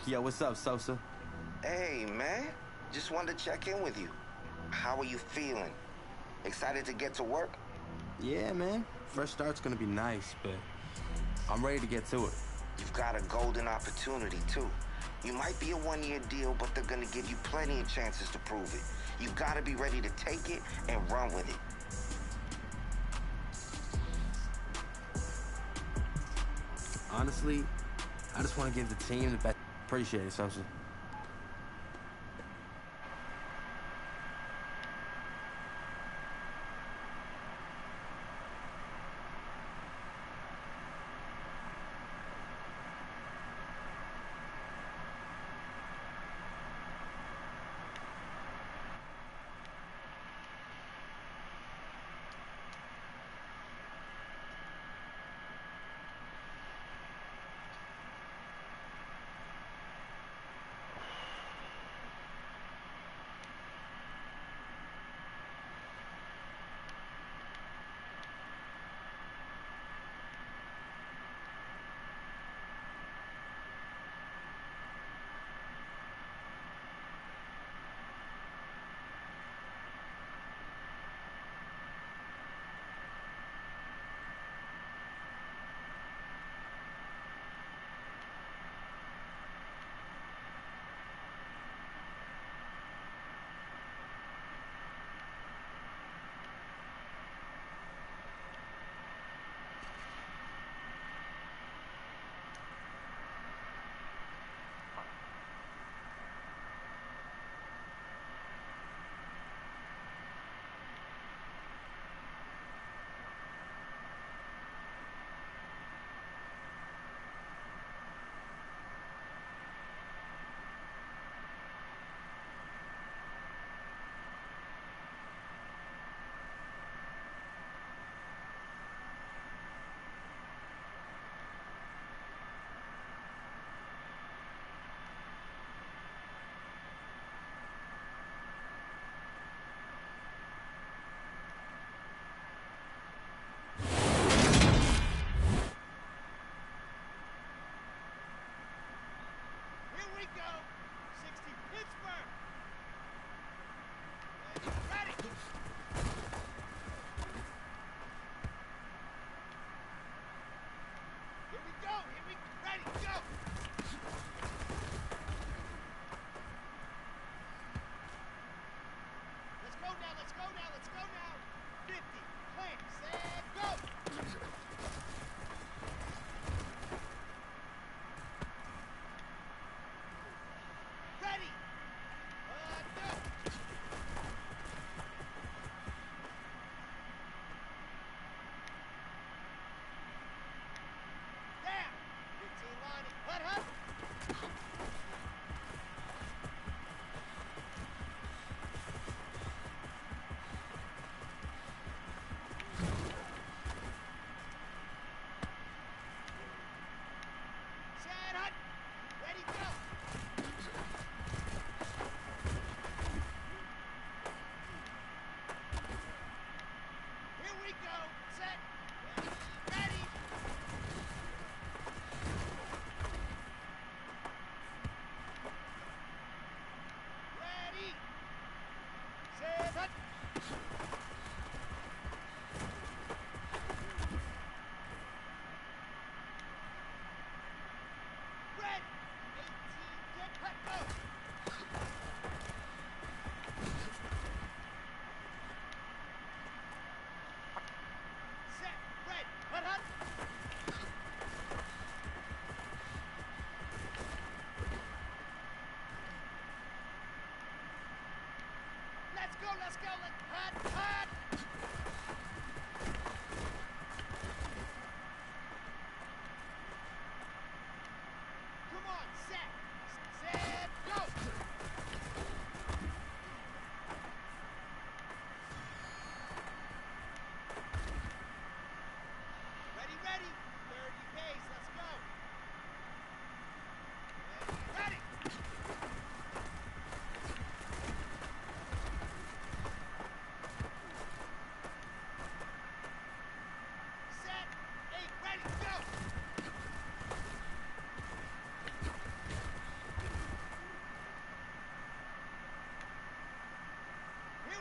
Yo, what's up, Sosa? Hey, man. Just wanted to check in with you. How are you feeling? Excited to get to work? Yeah, man. Fresh start's gonna be nice, but I'm ready to get to it. You've got a golden opportunity, too. You might be a one-year deal, but they're gonna give you plenty of chances to prove it. You've gotta be ready to take it and run with it. Honestly, I just want to give the team the best. Appreciate it, Sosa.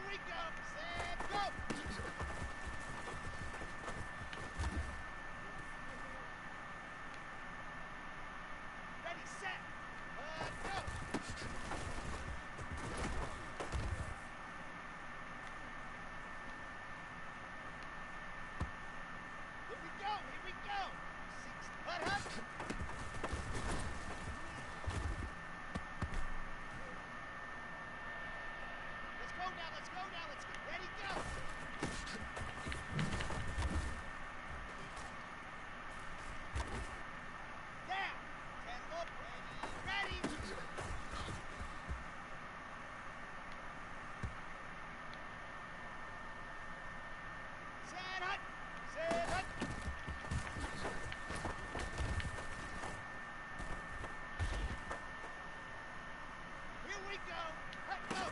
we go. Set, go. Ready, set, go. Here we go, here we go. Six, hut. Let's go now, let's get ready, go. Down, 10 up, ready. Set hut, set hut. Here we go, hut, go.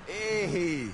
Hey!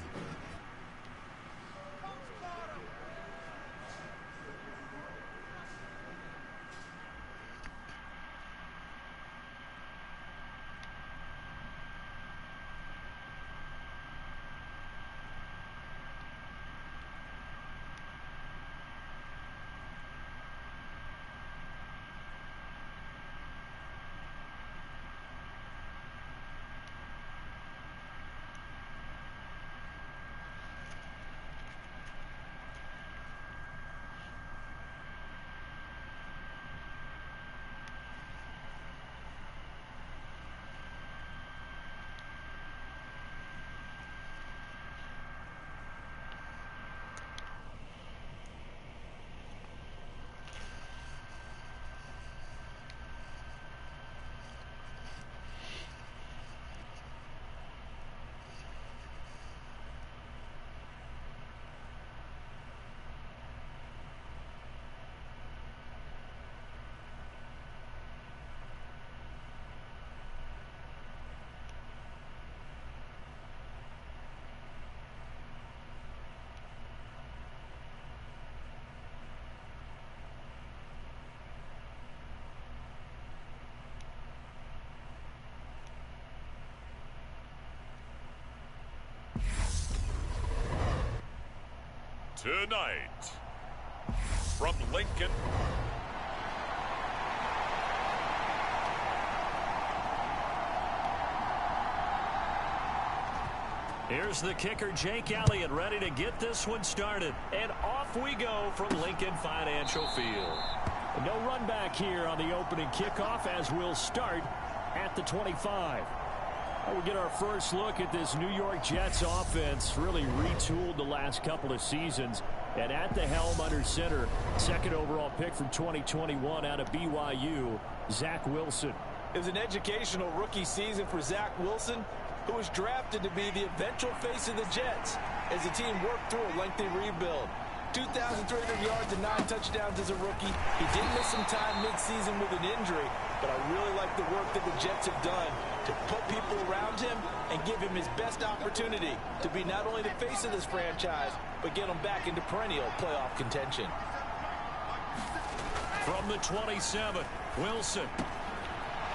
Tonight, from Lincoln, here's the kicker, Jake Elliott, ready to get this one started. And off we go from Lincoln Financial Field. No run back here on the opening kickoff as we'll start at the 25. We'll get our first look at this New York Jets offense, really retooled the last couple of seasons. And at the helm under center, second overall pick from 2021 out of BYU, Zach Wilson. It was an educational rookie season for Zach Wilson, who was drafted to be the eventual face of the Jets as the team worked through a lengthy rebuild. 2,300 yards and 9 touchdowns as a rookie. He did miss some time mid-season with an injury, but I really like the work that the Jets have done to put people around him and give him his best opportunity to be not only the face of this franchise, but get him back into perennial playoff contention. From the 27, Wilson.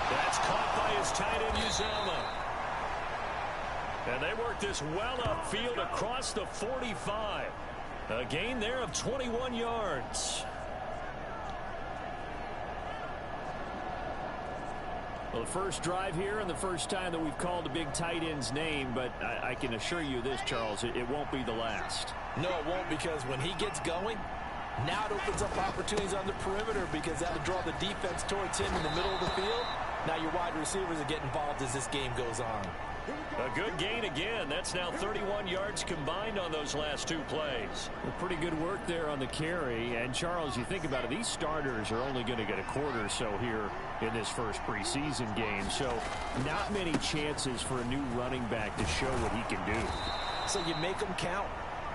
That's caught by his tight end, Uzama. And they work this well upfield across the 45. A gain there of 21 yards. Well, the first drive here and the first time that we've called a big tight end's name, but I can assure you this, Charles, it won't be the last. No, it won't, because when he gets going, now it opens up opportunities on the perimeter because that'll draw the defense towards him in the middle of the field. Now your wide receivers will get involved as this game goes on. A good gain again. That's now 31 yards combined on those last 2 plays. Well, pretty good work there on the carry. And, Charles, you think about it, these starters are only going to get a quarter or so here in this first preseason game. So not many chances for a new running back to show what he can do. So you make them count.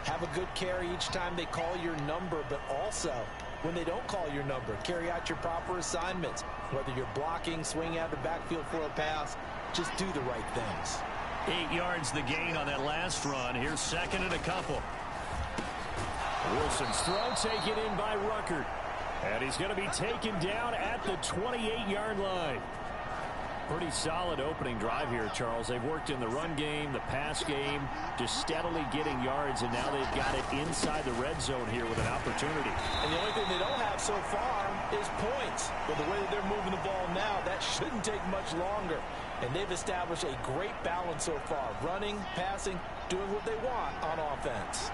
Have a good carry each time they call your number, but also when they don't call your number, carry out your proper assignments. Whether you're blocking, swinging out of the backfield for a pass, just do the right things. 8 yards the gain on that last run. Here's second and a couple. Wilson's throw taken in by Ruckert. And he's going to be taken down at the 28-yard line. Pretty solid opening drive here, Charles. They've worked in the run game, the pass game, just steadily getting yards, and now they've got it inside the red zone here with an opportunity. And the only thing they don't have so far is points. But the way that they're moving the ball now, that shouldn't take much longer. And they've established a great balance so far. Running, passing, doing what they want on offense.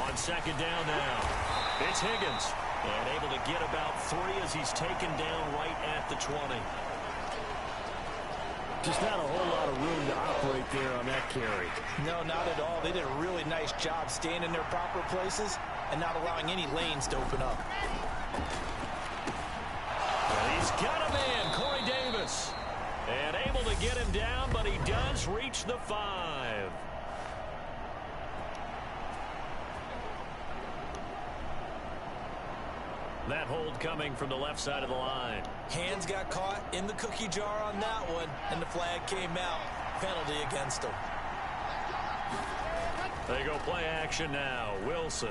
On second down now, it's Higgins. And able to get about 3 as he's taken down right at the 20. Just not a whole lot of room to operate there on that carry. No, not at all. They did a really nice job staying in their proper places and not allowing any lanes to open up. Well, he's got a man, Corey Davis. And able to get him down, but he does reach the 5. That hold coming from the left side of the line. Hands got caught in the cookie jar on that one, and the flag came out. Penalty against him. They go play action now. Wilson.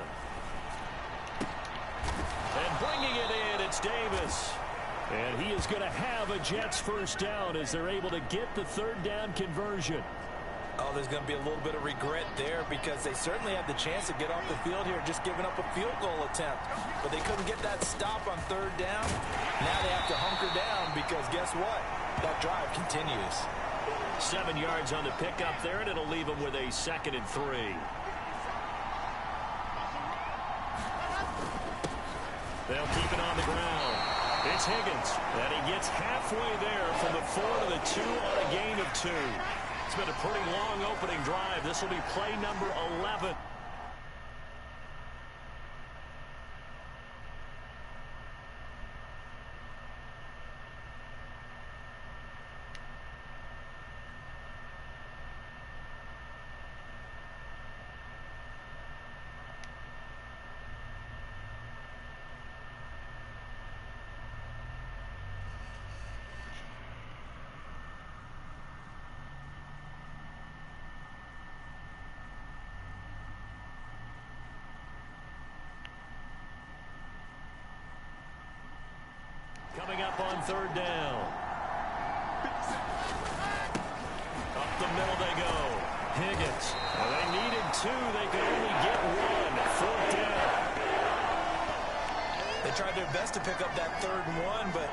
And bringing it in, it's Davis. And he is going to have a Jets first down as they're able to get the third down conversion. Oh, there's going to be a little bit of regret there because they certainly had the chance to get off the field here, just giving up a field goal attempt. But they couldn't get that stop on third down. Now they have to hunker down because guess what? That drive continues. 7 yards on the pickup there, and it'll leave them with a 2nd and 3. They'll keep it on the ground. It's Higgins, and he gets halfway there from the 4 to the 2 on a gain of 2. It's been a pretty long opening drive. This will be play number 11. Coming up on third down. Up the middle they go. Higgins. Well, they needed 2. They could only get 1. Fourth down. They tried their best to pick up that 3rd and 1, but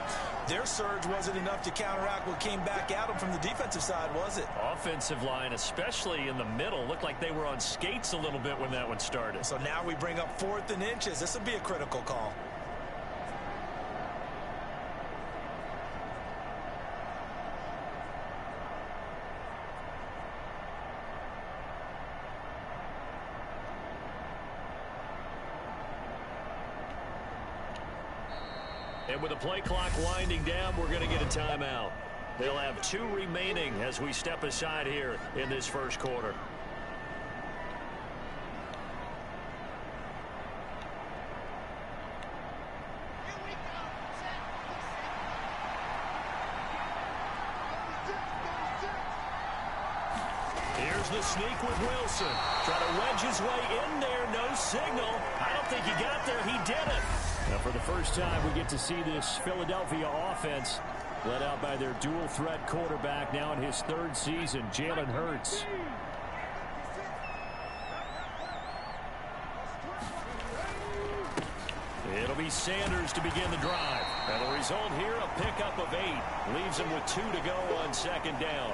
their surge wasn't enough to counteract what came back at them from the defensive side, was it? Offensive line, especially in the middle, looked like they were on skates a little bit when that one started. So now we bring up 4th and inches. This will be a critical call. And with the play clock winding down, we're going to get a timeout. They'll have 2 remaining as we step aside here in this first quarter. Here's the sneak with Wilson. Trying to wedge his way in there. No signal. I don't think he got there. He did it. Now, for the first time, we get to see this Philadelphia offense led out by their dual-threat quarterback now in his third season, Jalen Hurts. It'll be Sanders to begin the drive. And the result here, a pickup of 8. Leaves him with 2 to go on second down.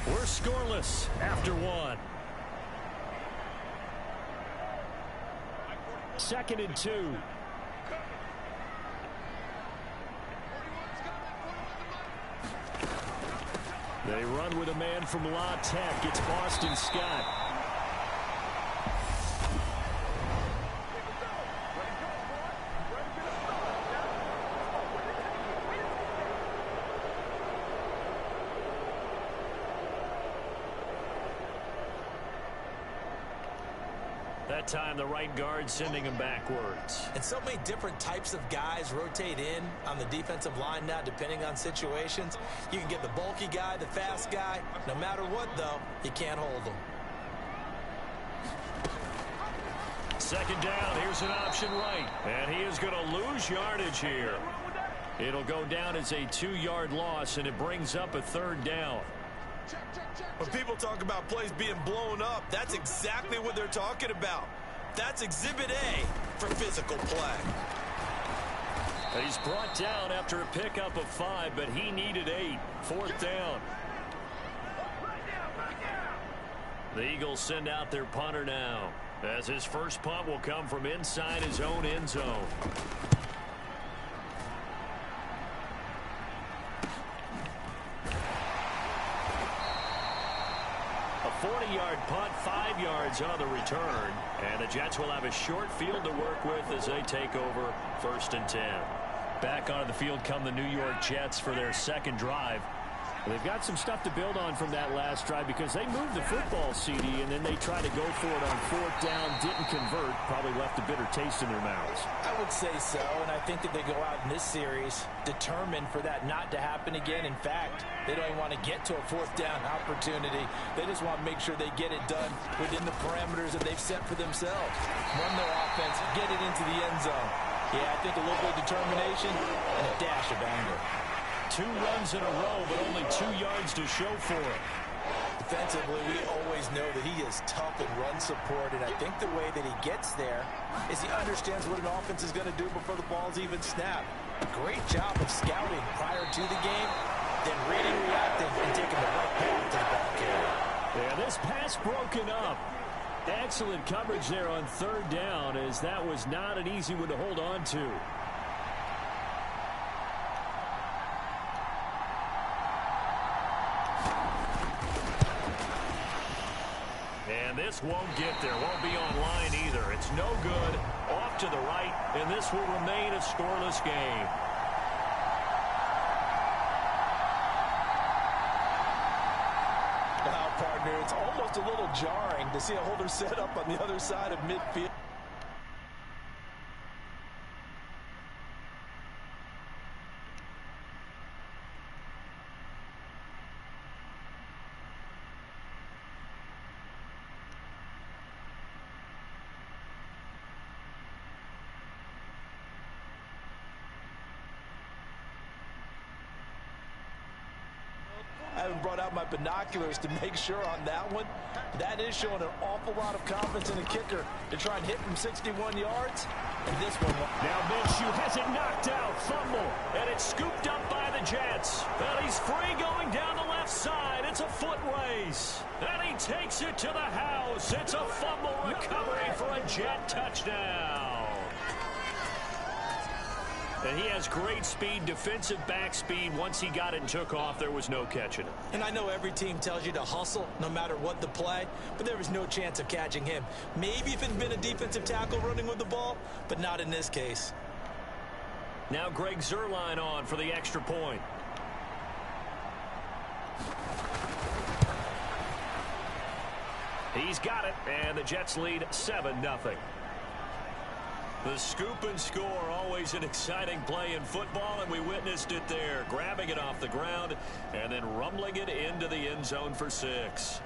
We're scoreless after 1. 2nd and 2. They run with a man from La Tech. It's Boston Scott. That time, the right guard sending him backwards. And so many different types of guys rotate in on the defensive line now, depending on situations. You can get the bulky guy, the fast guy. No matter what, though, you can't hold them. Second down, here's an option right. And he is going to lose yardage here. It'll go down as a 2-yard loss, and it brings up a 3rd down. When people talk about plays being blown up, that's exactly what they're talking about. That's Exhibit A for physical play. He's brought down after a pickup of 5, but he needed 8. 4th down. The Eagles send out their punter now, as his first punt will come from inside his own end zone. A 40-yard punt, 5 yards on the return. And the Jets will have a short field to work with as they take over 1st and 10. Back onto the field come the New York Jets for their second drive. They've got some stuff to build on from that last drive because they moved the football, CD, and then they tried to go for it on 4th down, didn't convert, probably left a bitter taste in their mouths. I would say so, and I think that they go out in this series determined for that not to happen again. In fact, they don't even want to get to a 4th down opportunity. They just want to make sure they get it done within the parameters that they've set for themselves. Run their offense, get it into the end zone. Yeah, I think a little bit of determination and a dash of anger. 2 runs in a row, but only 2 yards to show for it. Defensively, we always know that he is tough in run support, and I think the way that he gets there is he understands what an offense is going to do before the ball's even snapped. Great job of scouting prior to the game, then reading, reacting, and taking the right path to the ball carrier. Yeah, this pass broken up. Excellent coverage there on 3rd down, as that was not an easy one to hold on to. And this won't get there, won't be online either. It's no good, off to the right, and this will remain a scoreless game. Wow, partner, it's almost a little jarring to see a holder set up on the other side of midfield. I haven't brought out my binoculars to make sure on that one. That is showing an awful lot of confidence in the kicker to try and hit from 61 yards. And this one... Now Minshew has it knocked out. Fumble. And it's scooped up by the Jets. And he's free going down the left side. It's a foot race. And he takes it to the house. It's a fumble recovery for a Jet touchdown. And he has great speed, defensive back speed. Once he got it and took off, there was no catching him. And I know every team tells you to hustle no matter what the play, but there was no chance of catching him. Maybe if it had been a defensive tackle running with the ball, but not in this case. Now Greg Zuerlein on for the extra point. He's got it, and the Jets lead 7-0. The scoop and score, always an exciting play in football, and we witnessed it there, grabbing it off the ground and then rumbling it into the end zone for 6.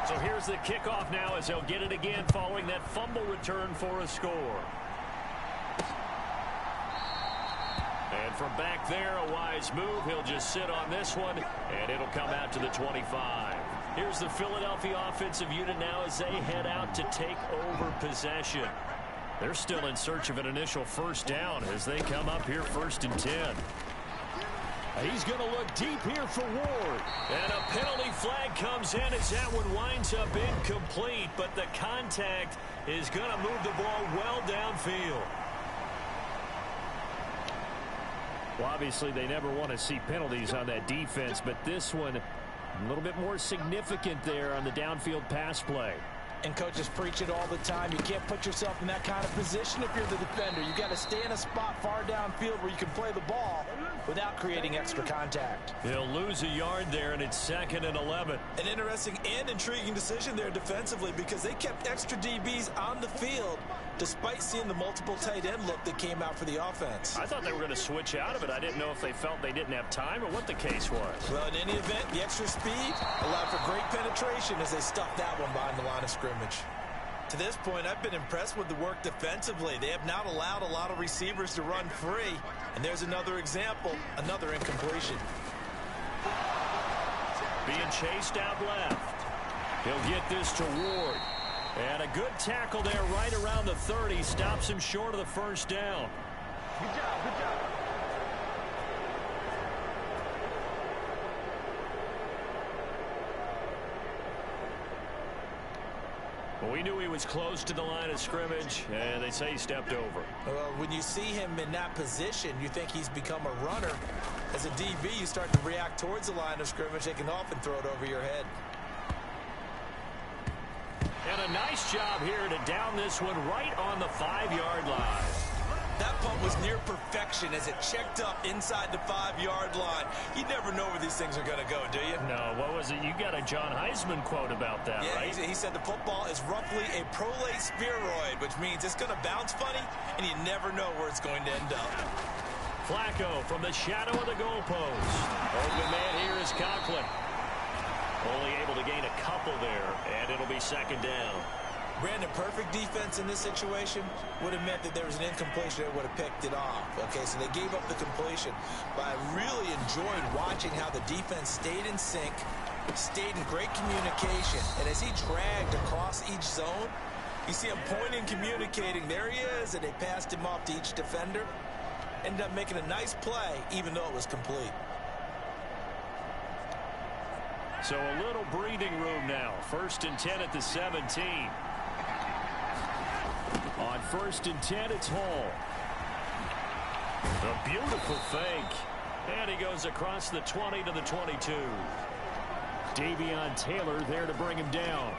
So here's the kickoff now as they'll get it again following that fumble return for a score. And from back there, a wise move. He'll just sit on this one, and it'll come out to the 25. Here's the Philadelphia offensive unit now as they head out to take over possession. They're still in search of an initial first down as they come up here 1st and 10. He's going to look deep here for Ward. And a penalty flag comes in as that one winds up incomplete, but the contact is going to move the ball well downfield. Well, obviously, they never want to see penalties on that defense, but this one a little bit more significant there on the downfield pass play. And coaches preach it all the time. You can't put yourself in that kind of position if you're the defender. You got to stay in a spot far downfield where you can play the ball without creating extra contact. He'll lose a yard there, and it's 2nd and 11. An interesting and intriguing decision there defensively because they kept extra DBs on the field despite seeing the multiple tight end look that came out for the offense. I thought they were going to switch out of it. I didn't know if they felt they didn't have time or what the case was. Well, in any event, the extra speed allowed for great penetration as they stuffed that one behind the line of scrimmage. To this point, I've been impressed with the work defensively. They have not allowed a lot of receivers to run free. And there's another example, another incompletion. Being chased out left. He'll get this to Ward. And a good tackle there right around the 30. Stops him short of the first down. Good job, good job. Well, we knew he was close to the line of scrimmage, and they say he stepped over. Well, when you see him in that position, you think he's become a runner. As a DB, you start to react towards the line of scrimmage. They can often throw it over your head. And a nice job here to down this one right on the 5-yard line. That punt was near perfection as it checked up inside the 5-yard line. You never know where these things are going to go, do you? No, what was it? You got a John Heisman quote about that, yeah, right? He said the football is roughly a prolate spheroid, which means it's going to bounce funny, and you never know where it's going to end up. Flacco from the shadow of the goalpost. Open man here is Conklin. Only able to gain a couple there, and it'll be 2nd down. Brandon, perfect defense in this situation would have meant that there was an incompletion that would have picked it off. Okay, so they gave up the completion. But I really enjoyed watching how the defense stayed in sync, stayed in great communication. And as he dragged across each zone, you see him pointing, communicating. There he is, and they passed him off to each defender. Ended up making a nice play, even though it was complete. So a little breathing room now. 1st and 10 at the 17. On 1st and 10, it's Hall. A beautiful fake. And he goes across the 20 to the 22. Davion Taylor there to bring him down.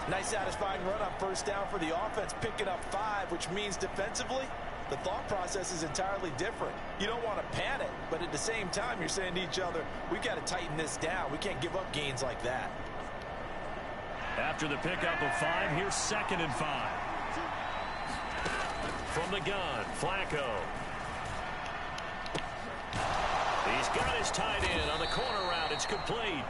Nice satisfying run on 1st down for the offense, picking up 5, which means defensively, the thought process is entirely different. You don't want to panic, but at the same time, you're saying to each other, we've got to tighten this down. We can't give up gains like that. After the pickup of 5, here's 2nd and 5. From the gun, Flacco. He's got his tight end on the corner route. It's complete.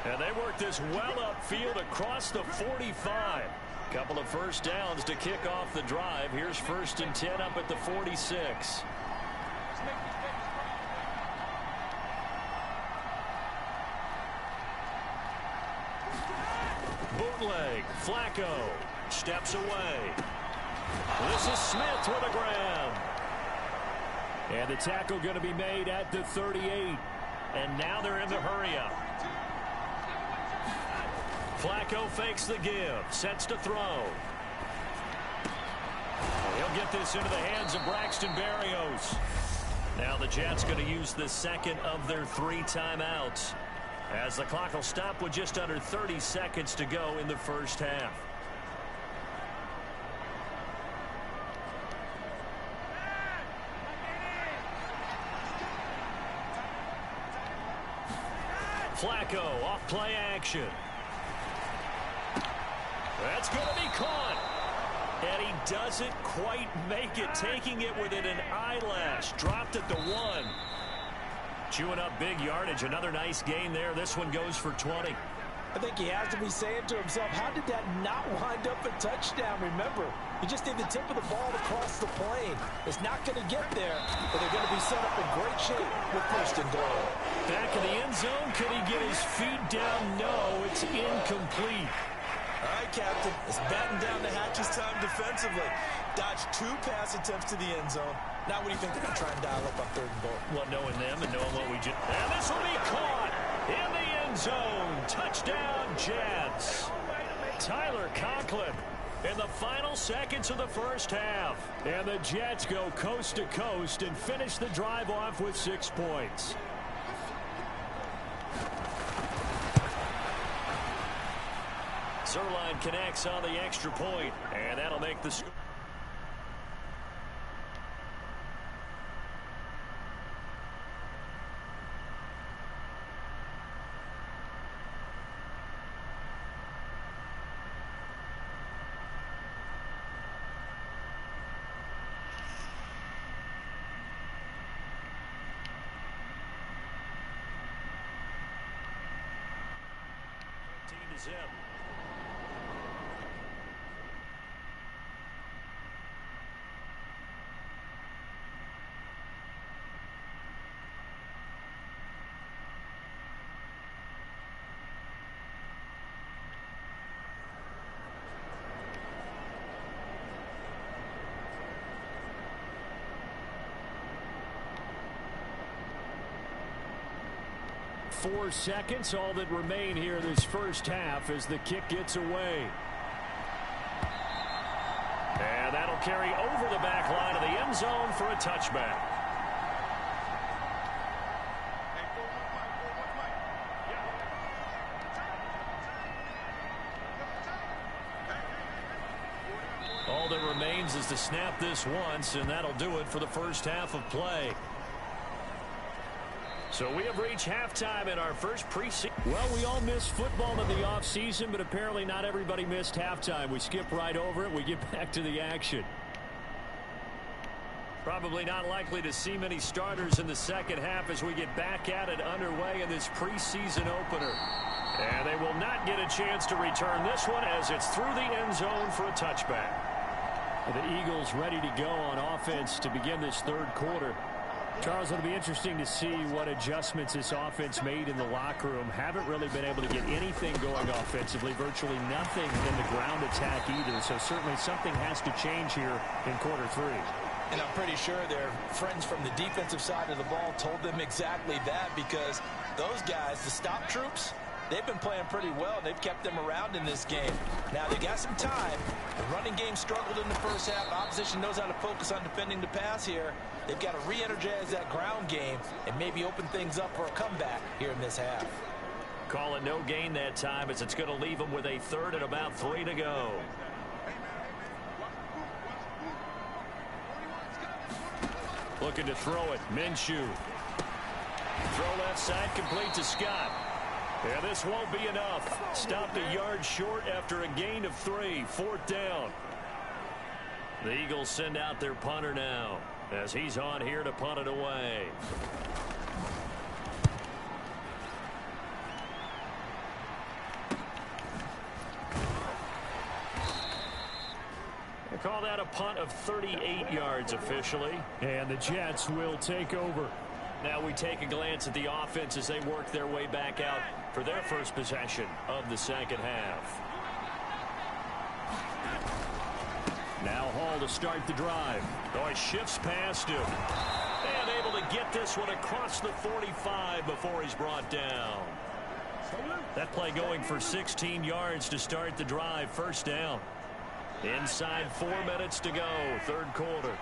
And they work this well upfield across the 45. Couple of first downs to kick off the drive. Here's 1st and 10 up at the 46. Bootleg. Flacco steps away. This is Smith with a grab. And the tackle going to be made at the 38. And now they're in the hurry-up. Flacco fakes the give, sets to throw. He'll get this into the hands of Braxton Berrios. Now the Jets going to use the 2nd of their 3 timeouts, as the clock will stop with just under 30 seconds to go in the first half. Flacco off play action. That's going to be caught. And he doesn't quite make it, taking it within an eyelash. Dropped at the 1. Chewing up big yardage. Another nice gain there. This one goes for 20. I think he has to be saying to himself, how did that not wind up a touchdown? Remember, he just did the tip of the ball to cross the plane. It's not going to get there, but they're going to be set up in great shape with first and goal. Back in the end zone. Could he get his feet down? No, it's incomplete. All right, Captain. It's batten down the hatches time defensively. Dodged 2 pass attempts to the end zone. Now what do you think they're going to try and dial up on third and goal? Well, knowing them and knowing what we just... And this will be caught in the end zone. Touchdown, Jets. Tyler Conklin in the final seconds of the first half. And the Jets go coast to coast and finish the drive off with 6 points. Zerline connects on the extra point, and that'll make the score. Zip. 4 seconds, all that remain here this first half as the kick gets away. And that'll carry over the back line of the end zone for a touchback. All that remains is to snap this once, and that'll do it for the first half of play. So we have reached halftime in our first preseason. Well, we all missed football in the offseason, but apparently not everybody missed halftime. We skip right over it. We get back to the action. Probably not likely to see many starters in the second half as we get back at it underway in this preseason opener. And they will not get a chance to return this one as it's through the end zone for a touchback. The Eagles ready to go on offense to begin this third quarter. Charles, it'll be interesting to see what adjustments this offense made in the locker room. Haven't really been able to get anything going offensively, virtually nothing in the ground attack either. So certainly something has to change here in quarter 3. And I'm pretty sure their friends from the defensive side of the ball told them exactly that, because those guys, the stop troops, they've been playing pretty well. They've kept them around in this game. Now, they got some time. The running game struggled in the first half. Opposition knows how to focus on defending the pass here. They've got to re-energize that ground game and maybe open things up for a comeback here in this half. Calling no gain that time as it's going to leave them with a third and about 3 to go. Looking to throw it. Minshew. Throw left side, complete to Scott. Yeah, this won't be enough. Stopped a yard short after a gain of 3. 4th down. The Eagles send out their punter now as he's on here to punt it away. They call that a punt of 38 yards officially. And the Jets will take over. Now we take a glance at the offense as they work their way back out for their first possession of the second half. Now Hall to start the drive. Oh, he shifts past him. And able to get this one across the 45 before he's brought down. That play going for 16 yards to start the drive. First down. Inside 4 minutes to go. Third quarter.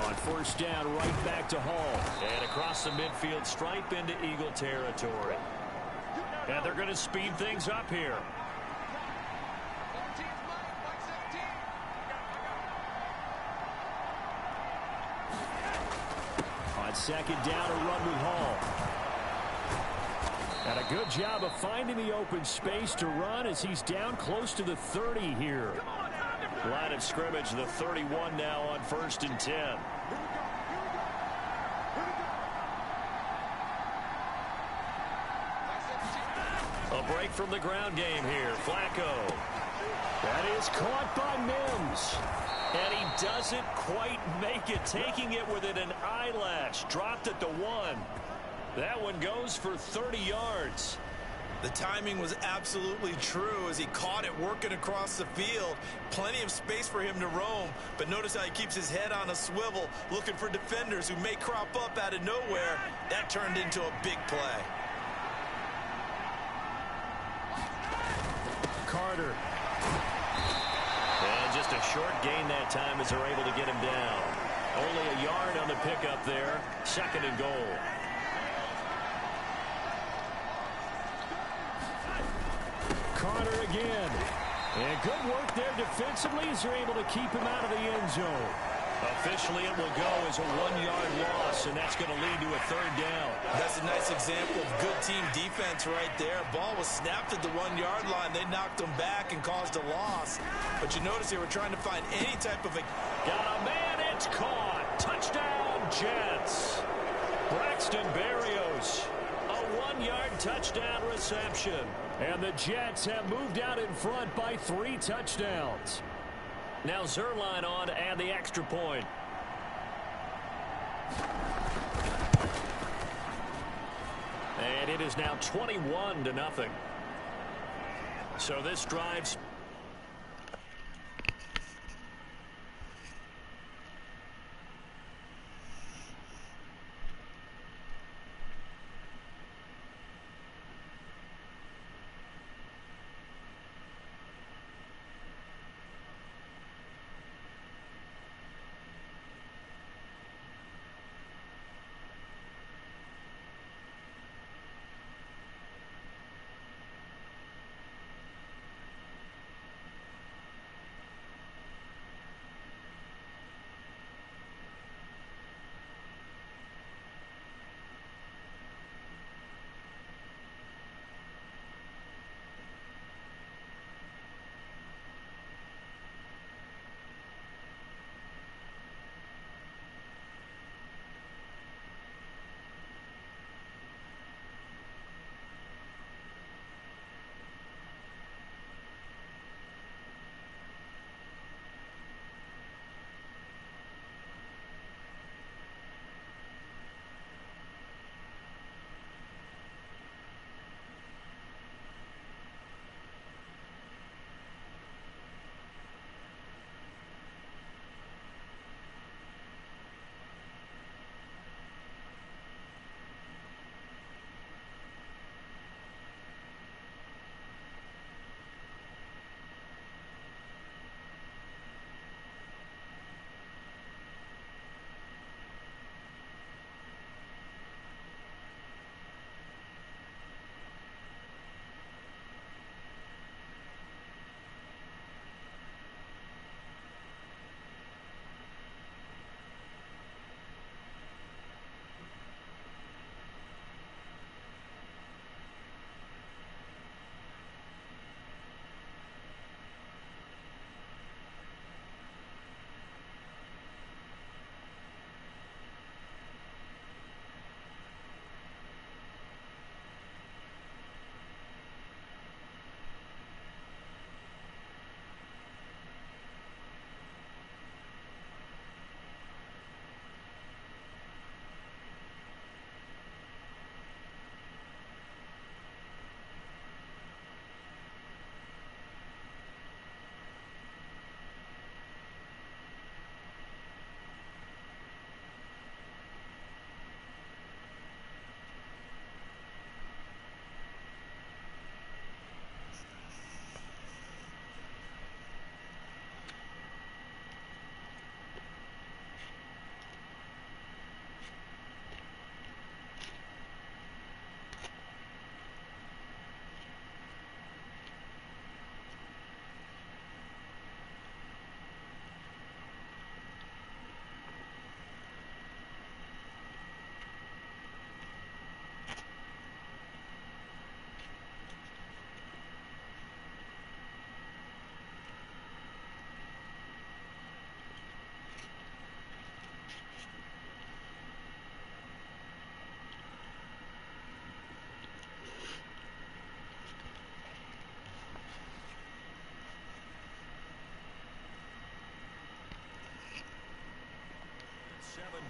On first down, right back to Hall. And across the midfield stripe into Eagle territory. And they're going to speed things up here. On second down, a run with Hall. And a good job of finding the open space to run as he's down close to the 30 here. Line of scrimmage, the 31 now on 1st and 10. A break from the ground game here. Flacco. That is caught by Mims. And he doesn't quite make it, taking it within an eyelash. Dropped at the 1. That one goes for 30 yards. The timing was absolutely true as he caught it working across the field. Plenty of space for him to roam, but notice how he keeps his head on a swivel, looking for defenders who may crop up out of nowhere. That turned into a big play. Carter. And just a short gain that time as they're able to get him down. Only a yard on the pickup there. 2nd and goal. Carter again. And good work there defensively as they're able to keep him out of the end zone. Officially, it will go as a 1-yard loss, and that's going to lead to a 3rd down. That's a nice example of good team defense right there. Ball was snapped at the 1-yard line. They knocked him back and caused a loss. But you notice they were trying to find any type of a... Got a man, it's caught. Touchdown, Jets. Braxton Berrios. A 1-yard touchdown reception. And the Jets have moved out in front by 3 touchdowns. Now Zerline on to add the extra point. And it is now 21-0. So this drive's...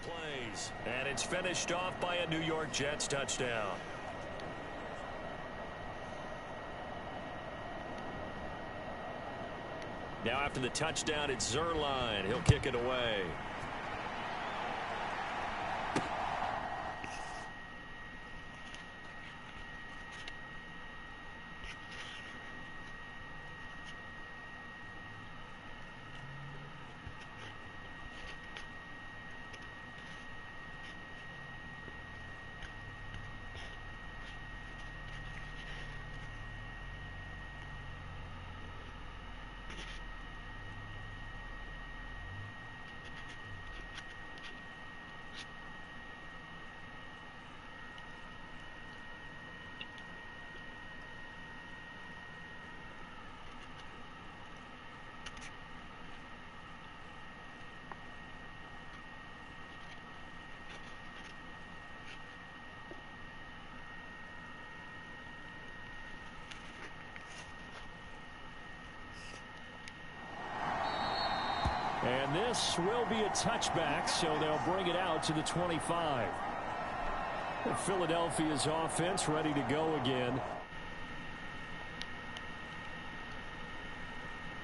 plays. And it's finished off by a New York Jets touchdown. Now after the touchdown, it's Zerline. He'll kick it away. And this will be a touchback, so they'll bring it out to the 25. Philadelphia's offense ready to go again.